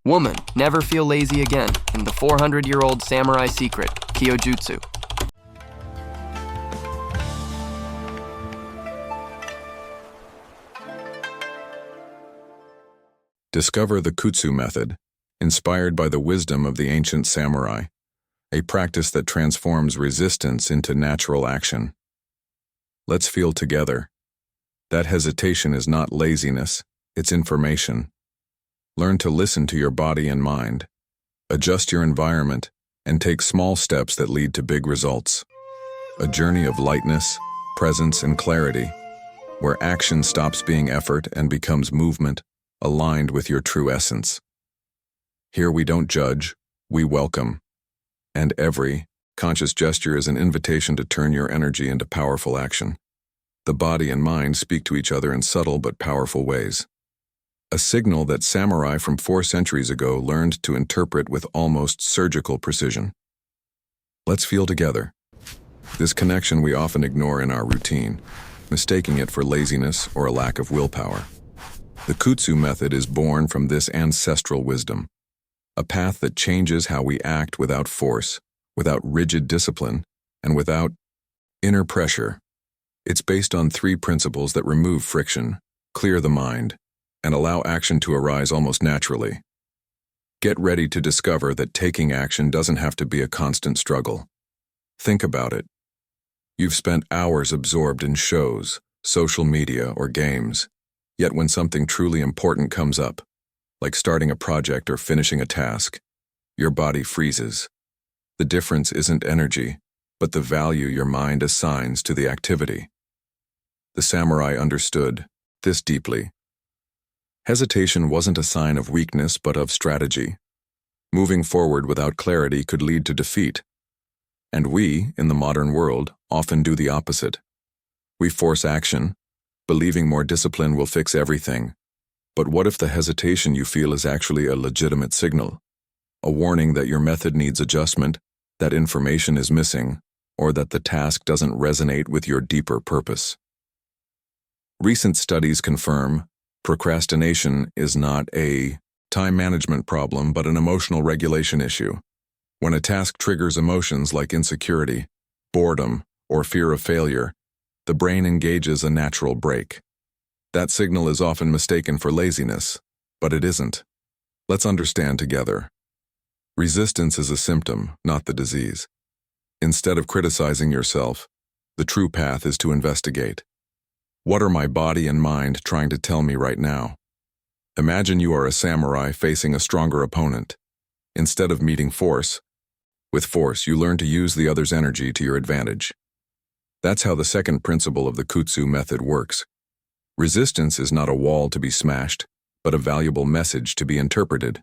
Woman, never feel lazy again, in the 400-year-old samurai secret, Kyojutsu. Discover the Kutsu Method, inspired by the wisdom of the ancient samurai, a practice that transforms resistance into natural action. Let's feel together. That hesitation is not laziness, it's information. Learn to listen to your body and mind, adjust your environment, and take small steps that lead to big results. A journey of lightness, presence, and clarity, where action stops being effort and becomes movement, aligned with your true essence. Here we don't judge, we welcome. And every conscious gesture is an invitation to turn your energy into powerful action. The body and mind speak to each other in subtle but powerful ways. A signal that samurai from 4 centuries ago learned to interpret with almost surgical precision. Let's feel together. This connection we often ignore in our routine, mistaking it for laziness or a lack of willpower. The Kutsu Method is born from this ancestral wisdom, a path that changes how we act without force, without rigid discipline, and without inner pressure. It's based on 3 principles that remove friction, clear the mind, and allow action to arise almost naturally. Get ready to discover that taking action doesn't have to be a constant struggle. Think about it. You've spent hours absorbed in shows, social media, or games, yet when something truly important comes up, like starting a project or finishing a task, your body freezes. The difference isn't energy, but the value your mind assigns to the activity. The samurai understood this deeply. Hesitation wasn't a sign of weakness but of strategy. Moving forward without clarity could lead to defeat. And we, in the modern world, often do the opposite. We force action, believing more discipline will fix everything. But what if the hesitation you feel is actually a legitimate signal? A warning that your method needs adjustment, that information is missing, or that the task doesn't resonate with your deeper purpose. Recent studies confirm procrastination is not a time management problem but an emotional regulation issue. When a task triggers emotions like insecurity, boredom, or fear of failure, the brain engages a natural brake. That signal is often mistaken for laziness, but it isn't. Let's understand together. Resistance is a symptom, not the disease. Instead of criticizing yourself, the true path is to investigate. What are my body and mind trying to tell me right now? Imagine you are a samurai facing a stronger opponent. Instead of meeting force, with force you learn to use the other's energy to your advantage. That's how the second principle of the Kutsu Method works. Resistance is not a wall to be smashed, but a valuable message to be interpreted.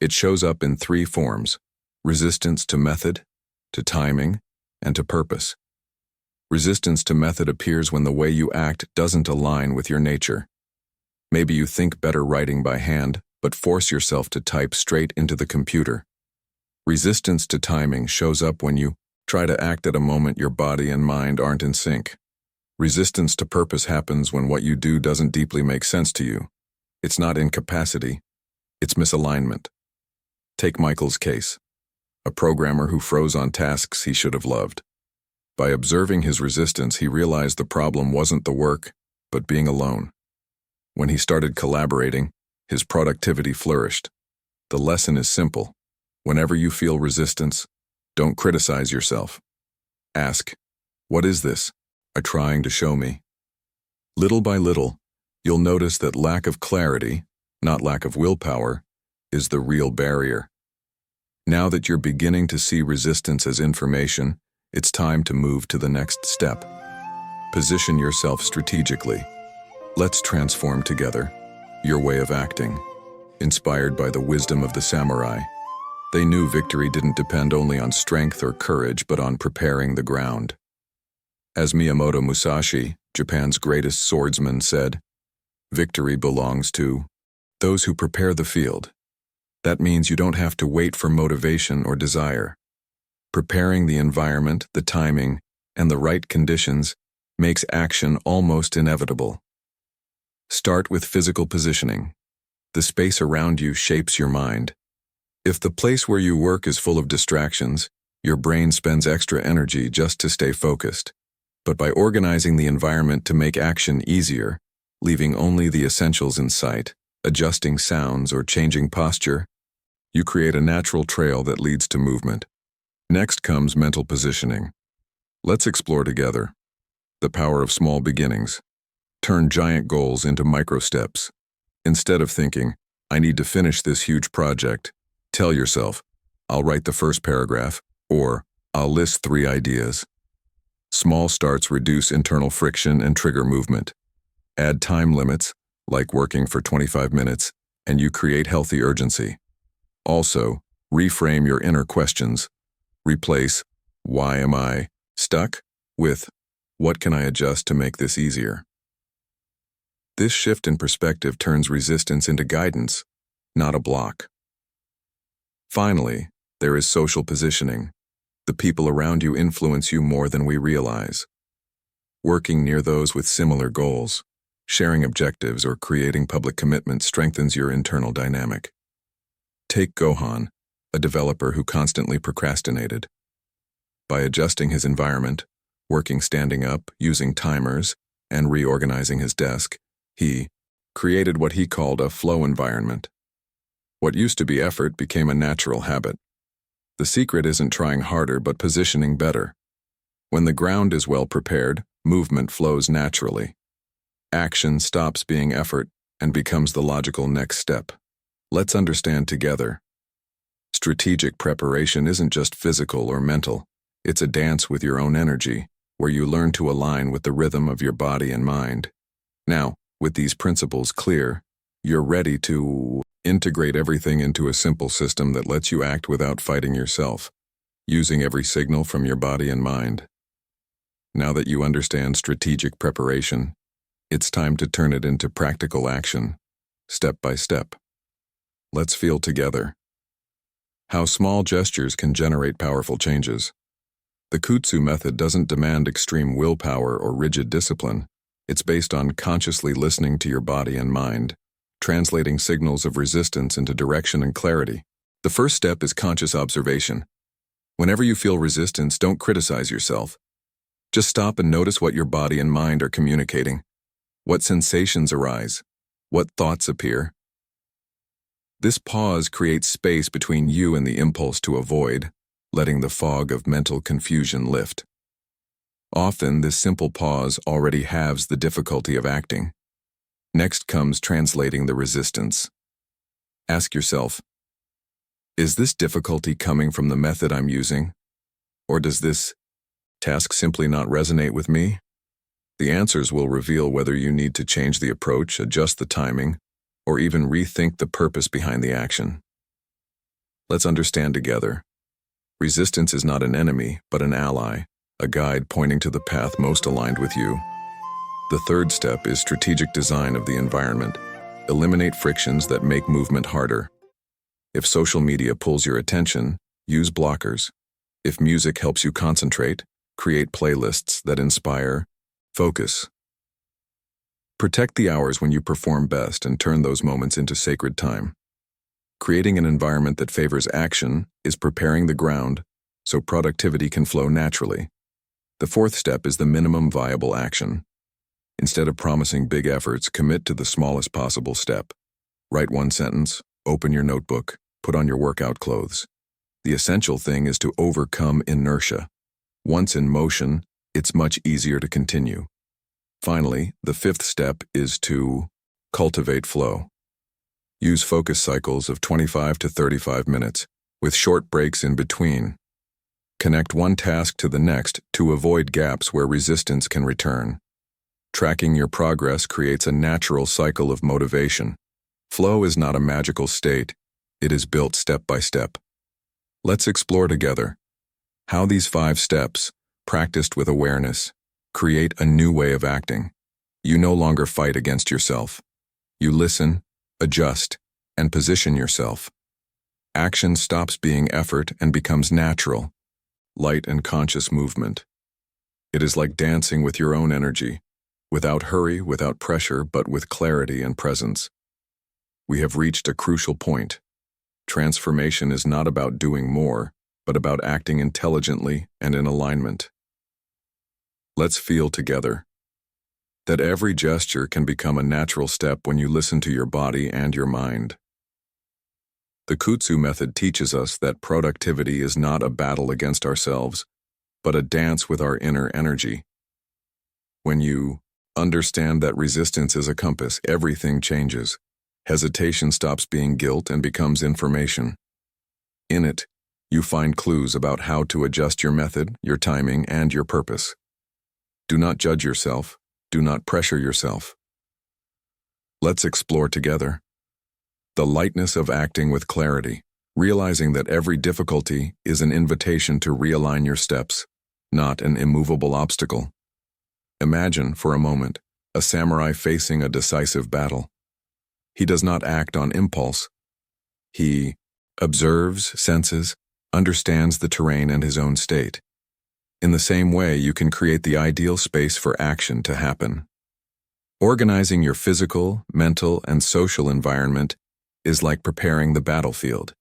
It shows up in 3 forms: resistance to method, to timing, and to purpose. Resistance to method appears when the way you act doesn't align with your nature. Maybe you think better writing by hand, but force yourself to type straight into the computer. Resistance to timing shows up when you try to act at a moment your body and mind aren't in sync. Resistance to purpose happens when what you do doesn't deeply make sense to you. It's not incapacity, it's misalignment. Take Michael's case, a programmer who froze on tasks he should have loved. By observing his resistance, he realized the problem wasn't the work, but being alone. When he started collaborating, his productivity flourished. The lesson is simple. Whenever you feel resistance, don't criticize yourself. Ask, what is this trying to show me? Little by little, you'll notice that lack of clarity, not lack of willpower, is the real barrier. Now that you're beginning to see resistance as information, it's time to move to the next step. Position yourself strategically. Let's transform together your way of acting. Inspired by the wisdom of the samurai, they knew victory didn't depend only on strength or courage, but on preparing the ground. As Miyamoto Musashi, Japan's greatest swordsman, said, "Victory belongs to those who prepare the field." That means you don't have to wait for motivation or desire. Preparing the environment, the timing, and the right conditions makes action almost inevitable. Start with physical positioning. The space around you shapes your mind. If the place where you work is full of distractions, your brain spends extra energy just to stay focused. But by organizing the environment to make action easier, leaving only the essentials in sight, adjusting sounds or changing posture, you create a natural trail that leads to movement. Next comes mental positioning. Let's explore together the power of small beginnings. Turn giant goals into micro steps. Instead of thinking, I need to finish this huge project, tell yourself, I'll write the first paragraph, or I'll list 3 ideas. Small starts reduce internal friction and trigger movement. Add time limits, like working for 25 minutes, and you create healthy urgency. Also, reframe your inner questions. Replace, why am I stuck, with, what can I adjust to make this easier? This shift in perspective turns resistance into guidance, not a block. Finally, there is social positioning. The people around you influence you more than we realize. Working near those with similar goals, sharing objectives, or creating public commitment strengthens your internal dynamic. Take Gohan, a developer who constantly procrastinated. By adjusting his environment, working standing up, using timers, and reorganizing his desk, he created what he called a flow environment. What used to be effort became a natural habit. The secret isn't trying harder but positioning better. When the ground is well prepared, movement flows naturally. Action stops being effort and becomes the logical next step. Let's understand together. Strategic preparation isn't just physical or mental. It's a dance with your own energy, where you learn to align with the rhythm of your body and mind. Now, with these principles clear, you're ready to integrate everything into a simple system that lets you act without fighting yourself, using every signal from your body and mind. Now that you understand strategic preparation, it's time to turn it into practical action, step by step. Let's feel together how small gestures can generate powerful changes. The Kutsu Method doesn't demand extreme willpower or rigid discipline. It's based on consciously listening to your body and mind, translating signals of resistance into direction and clarity. The first step is conscious observation. Whenever you feel resistance, don't criticize yourself. Just stop and notice what your body and mind are communicating. What sensations arise? What thoughts appear? This pause creates space between you and the impulse to avoid, letting the fog of mental confusion lift. Often, this simple pause already halves the difficulty of acting. Next comes translating the resistance. Ask yourself, is this difficulty coming from the method I'm using? Or does this task simply not resonate with me? The answers will reveal whether you need to change the approach, adjust the timing, or even rethink the purpose behind the action. Let's understand together. Resistance is not an enemy, but an ally, a guide pointing to the path most aligned with you. The third step is strategic design of the environment. Eliminate frictions that make movement harder. If social media pulls your attention, use blockers. If music helps you concentrate, create playlists that inspire. Focus. Protect the hours when you perform best and turn those moments into sacred time. Creating an environment that favors action is preparing the ground so productivity can flow naturally. The fourth step is the minimum viable action. Instead of promising big efforts, commit to the smallest possible step. Write 1 sentence, open your notebook, put on your workout clothes. The essential thing is to overcome inertia. Once in motion, it's much easier to continue. Finally, the fifth step is to cultivate flow. Use focus cycles of 25 to 35 minutes, with short breaks in between. Connect one task to the next to avoid gaps where resistance can return. Tracking your progress creates a natural cycle of motivation. Flow is not a magical state. It is built step by step. Let's explore together how these 5 steps, practiced with awareness, create a new way of acting. You no longer fight against yourself. You listen, adjust, and position yourself. Action stops being effort and becomes natural, light and conscious movement. It is like dancing with your own energy, without hurry, without pressure, but with clarity and presence. we have reached a crucial point. Transformation is not about doing more, but about acting intelligently and in alignment. Let's feel together that every gesture can become a natural step when you listen to your body and your mind. The Kutsu Method teaches us that productivity is not a battle against ourselves, but a dance with our inner energy. When you understand that resistance is a compass, everything changes. Hesitation stops being guilt and becomes information. In it, you find clues about how to adjust your method, your timing, and your purpose. Do not judge yourself. Do not pressure yourself. Let's explore together the lightness of acting with clarity, realizing that every difficulty is an invitation to realign your steps, not an immovable obstacle. Imagine, for a moment, a samurai facing a decisive battle. He does not act on impulse. He observes, senses, understands the terrain and his own state. In the same way, you can create the ideal space for action to happen. Organizing your physical, mental, and social environment is like preparing the battlefield.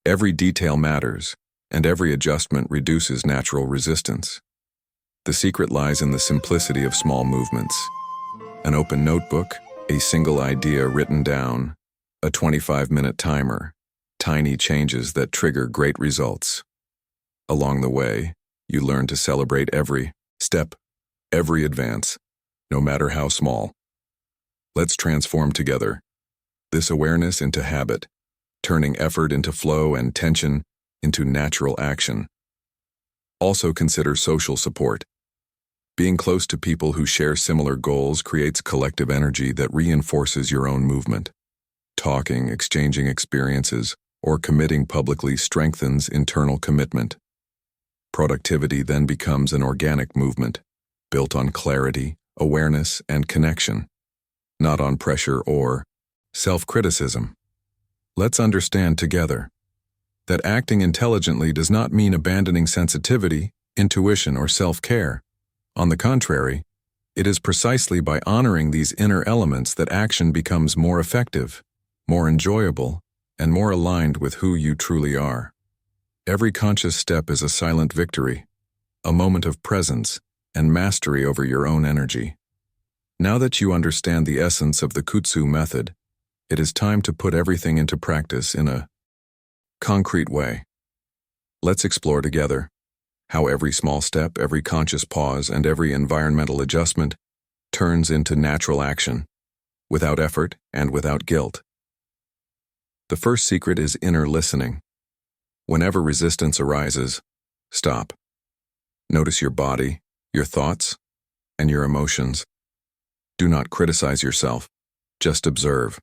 Every detail matters, and every adjustment reduces natural resistance. The secret lies in the simplicity of small movements. An open notebook, a single idea written down, a 25-minute timer, tiny changes that trigger great results. Along the way, you learn to celebrate every step, every advance, no matter how small. Let's transform together this awareness into habit, turning effort into flow and tension into natural action. Also consider social support. Being close to people who share similar goals creates collective energy that reinforces your own movement. Talking, exchanging experiences, or committing publicly strengthens internal commitment. Productivity then becomes an organic movement, built on clarity, awareness, and connection, not on pressure or self-criticism. Let's understand together that acting intelligently does not mean abandoning sensitivity, intuition, or self-care. On the contrary, it is precisely by honoring these inner elements that action becomes more effective, more enjoyable, and more aligned with who you truly are. Every conscious step is a silent victory, a moment of presence and mastery over your own energy. Now that you understand the essence of the Kutsu Method, it is time to put everything into practice in a concrete way. Let's explore together how every small step, every conscious pause, and every environmental adjustment turns into natural action, without effort and without guilt. The first secret is inner listening. Whenever resistance arises, stop. Notice your body, your thoughts, and your emotions. Do not criticize yourself, just observe.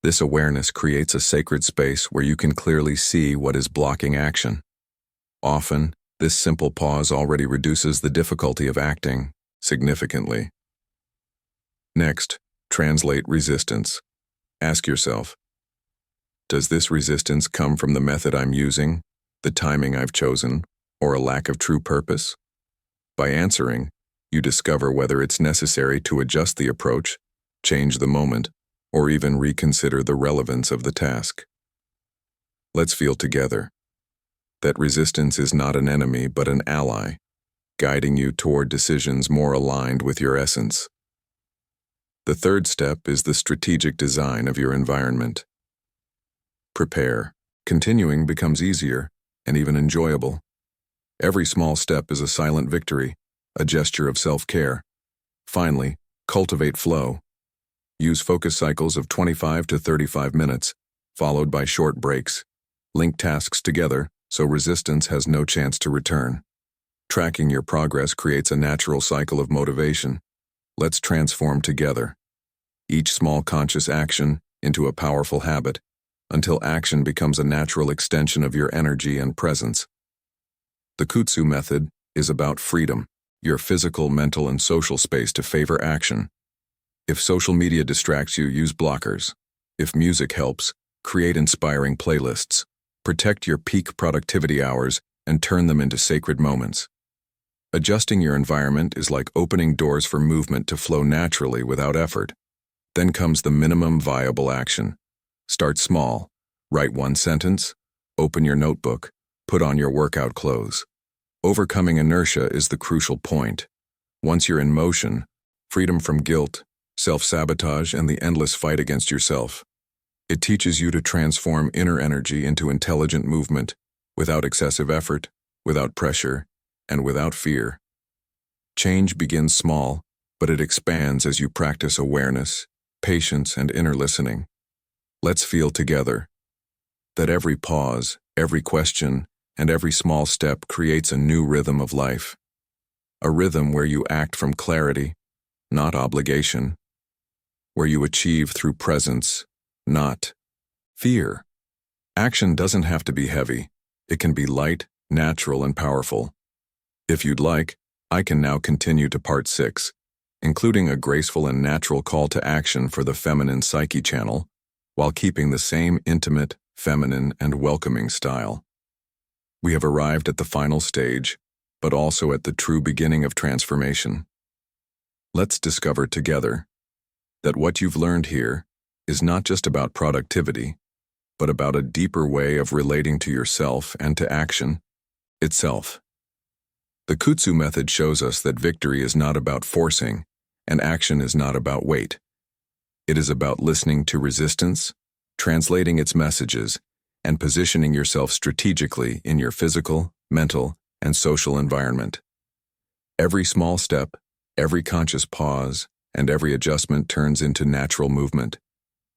This awareness creates a sacred space where you can clearly see what is blocking action. Often, this simple pause already reduces the difficulty of acting significantly. Next, translate resistance. Ask yourself, does this resistance come from the method I'm using, the timing I've chosen, or a lack of true purpose? By answering, you discover whether it's necessary to adjust the approach, change the moment, or even reconsider the relevance of the task. Let's feel together that resistance is not an enemy but an ally, guiding you toward decisions more aligned with your essence. The third step is the strategic design of your environment. Prepare. Continuing becomes easier and even enjoyable. Every small step is a silent victory, a gesture of self-care. Finally, cultivate flow. Use focus cycles of 25 to 35 minutes, followed by short breaks. Link tasks together so resistance has no chance to return. Tracking your progress creates a natural cycle of motivation. Let's transform together each small conscious action into a powerful habit, until action becomes a natural extension of your energy and presence. The Kutsu Method is about freedom, your physical, mental, and social space to favor action. If social media distracts you, use blockers. If music helps, create inspiring playlists. Protect your peak productivity hours and turn them into sacred moments. Adjusting your environment is like opening doors for movement to flow naturally without effort. Then comes the minimum viable action. Start small. Write one sentence, open your notebook, put on your workout clothes. Overcoming inertia is the crucial point. Once you're in motion, freedom from guilt, self-sabotage, and the endless fight against yourself. It teaches you to transform inner energy into intelligent movement, without excessive effort, without pressure, and without fear. Change begins small, but it expands as you practice awareness, patience, and inner listening. Let's feel together that every pause, every question, and every small step creates a new rhythm of life. A rhythm where you act from clarity, not obligation. Where you achieve through presence, not fear. Action doesn't have to be heavy. It can be light, natural, and powerful. If you'd like, I can now continue to part 6, including a graceful and natural call to action for the feminine psyche channel, while keeping the same intimate, feminine, and welcoming style. We have arrived at the final stage, but also at the true beginning of transformation. Let's discover together that what you've learned here is not just about productivity, but about a deeper way of relating to yourself and to action itself. The Kutsu Method shows us that victory is not about forcing, and action is not about weight. It is about listening to resistance, translating its messages, and positioning yourself strategically in your physical, mental, and social environment. Every small step, every conscious pause, and every adjustment turns into natural movement,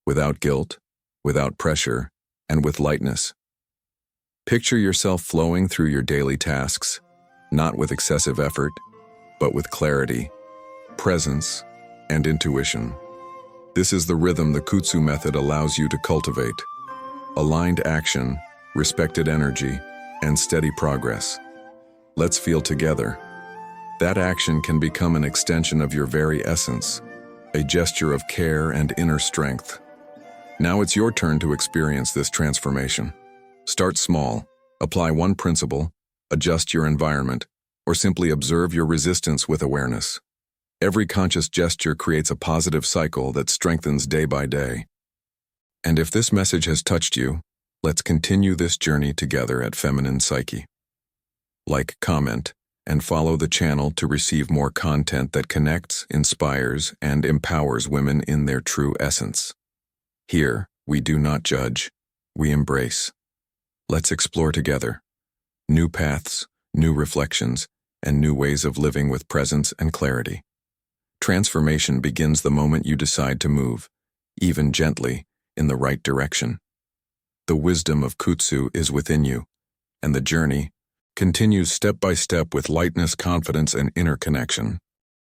without guilt, without pressure, and with lightness. Picture yourself flowing through your daily tasks, not with excessive effort, but with clarity, presence, and intuition. This is the rhythm the Kutsu Method allows you to cultivate. Aligned action, respected energy, and steady progress. Let's feel together. That action can become an extension of your very essence, a gesture of care and inner strength. Now it's your turn to experience this transformation. Start small, apply one principle, adjust your environment, or simply observe your resistance with awareness. Every conscious gesture creates a positive cycle that strengthens day by day. And if this message has touched you, let's continue this journey together at Feminine Psyche. Like, comment, and follow the channel to receive more content that connects, inspires, and empowers women in their true essence. Here, we do not judge, we embrace. Let's explore together. New paths, new reflections, and new ways of living with presence and clarity. Transformation begins the moment you decide to move, even gently, in the right direction. The wisdom of Kutsu is within you, and the journey continues step by step with lightness, confidence, and inner connection.